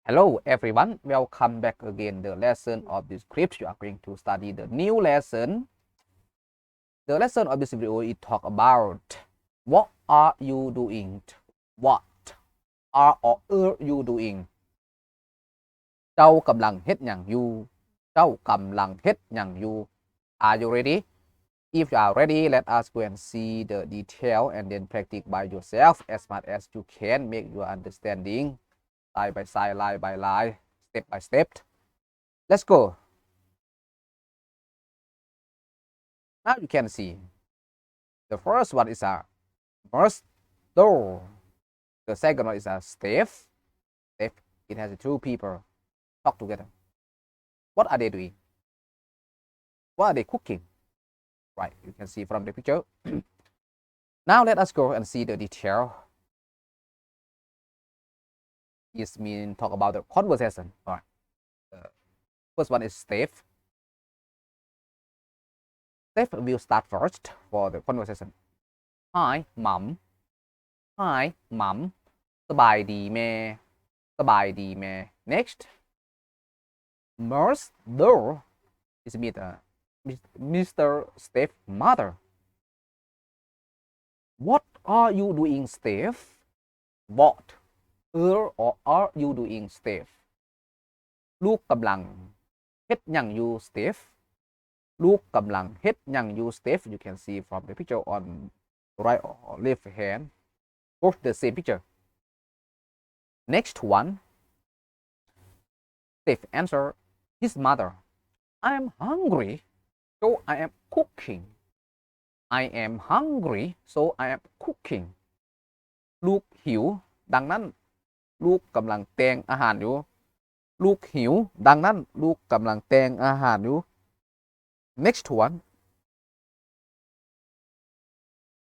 Hello everyone, welcome back again the lesson of this script. You are going to study the new lesson. The lesson of this video is talk about what are you doing? What are you doing? เจ้ากำลังเฮ็ดหยังอยู่เจ้ากำลังเฮ็ดหยังอยู่ Are you ready? If you are ready, let us go and see the detail and then practice by yourself as much as you can. Make your understanding side by side, line by line, step by step. Let's go. Now you can see the first one is a first door. The second one is a step. Step. It has two people talk together. What are they doing? What are they cooking? Right, you can see from the picture. Now let us go and see the detail. Is mean talk about the conversation. All right. First one is Steph. Steph will start first for the conversation. Hi, mom. Hi, mom. สบายดีแม่สบายดีแม่ Next. Mother is Mr. Steph's mother. What are you doing, Steph? What or are you doing, Steph? ลูกกำลังเฮ็ดหยังอยู่ Steph ลูกกำลังเฮ็ดหยังอยู่ Steph. You can see from the picture on right or left hand. Both the same picture. Next one. Steph answer his mother. I am hungry, so I am cooking. I am hungry, so I am cooking. ลูกหิวดังนั้นลูกกำลังแต่งอาหารอยู่ลูกหิวดังนั้นลูกกำลังแต่งอาหารอยู่ Next one.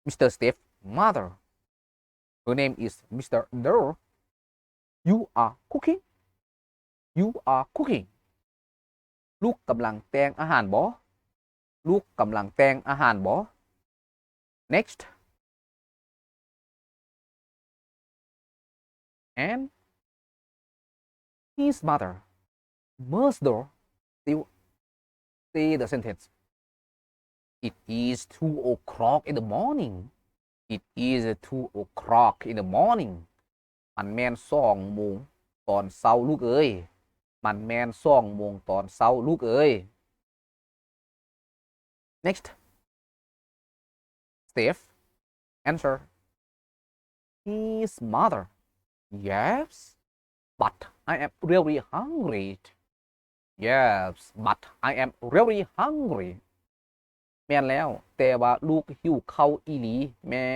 Mr. Steph's mother. Her name is Mr. Dur. You are cooking. You are cooking. ลูกกำลังแต่งอาหารบ่ลูกกำลังแต่งอาหารบ่ Next. And his mother must still say the sentence. It is 2 o'clock in the morning. It is 2 o'clock in the morning. มันแม่น2 โมงตอนเช้าลูกเอ้ยมันแม่น2 โมงตอนเช้าลูกเอ้ย Next. Steph answer his mother. Yes, but I am really hungry. Yes, but I am really hungry. แม่นแล้วแต่ว่าลูกหิวข้าวอีหลีแม่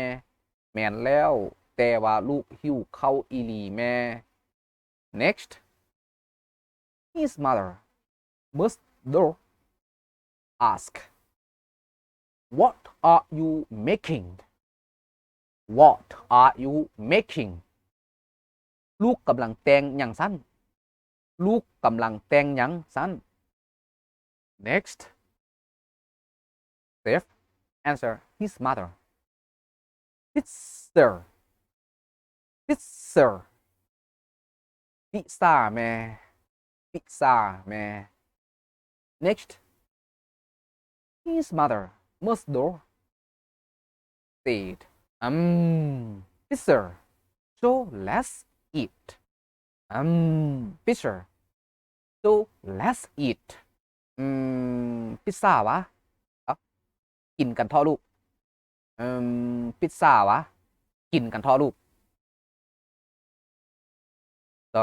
แม่นแล้วแต่ว่าลูกหิวข้าวอีหลีแม่ Next. His mother must ask, What are you making? What are you making? ลูกกำลังแต่งหยังสั้นลูกกำลังแต่งหยังสั้น Next. Steph answer his mother. Pizza. Pizza. Pizza แม่ Pizza แม่ Next. His mother must said, Pizza. So let's eat. Pizza. So let's eat. พิซซ่าวะกินกันท่อลูกพิซซ่าวะกินกันท่อลูก So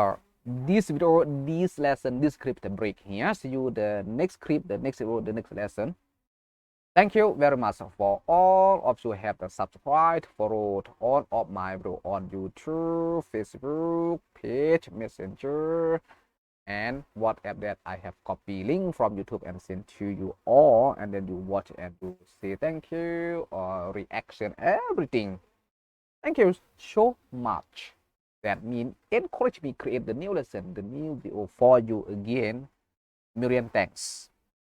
this video, this lesson, this script break here. See you the next script, the next video, the next lesson. Thank you very much for all of you have the subscribe, followed all of my video on YouTube, Facebook, page, Messenger, and WhatsApp that I have copy link from YouTube and send to you all, and then you watch and you say thank you or reaction everything. Thank you so much. That means encourage me create the new lesson, the new video for you again. Million thanks.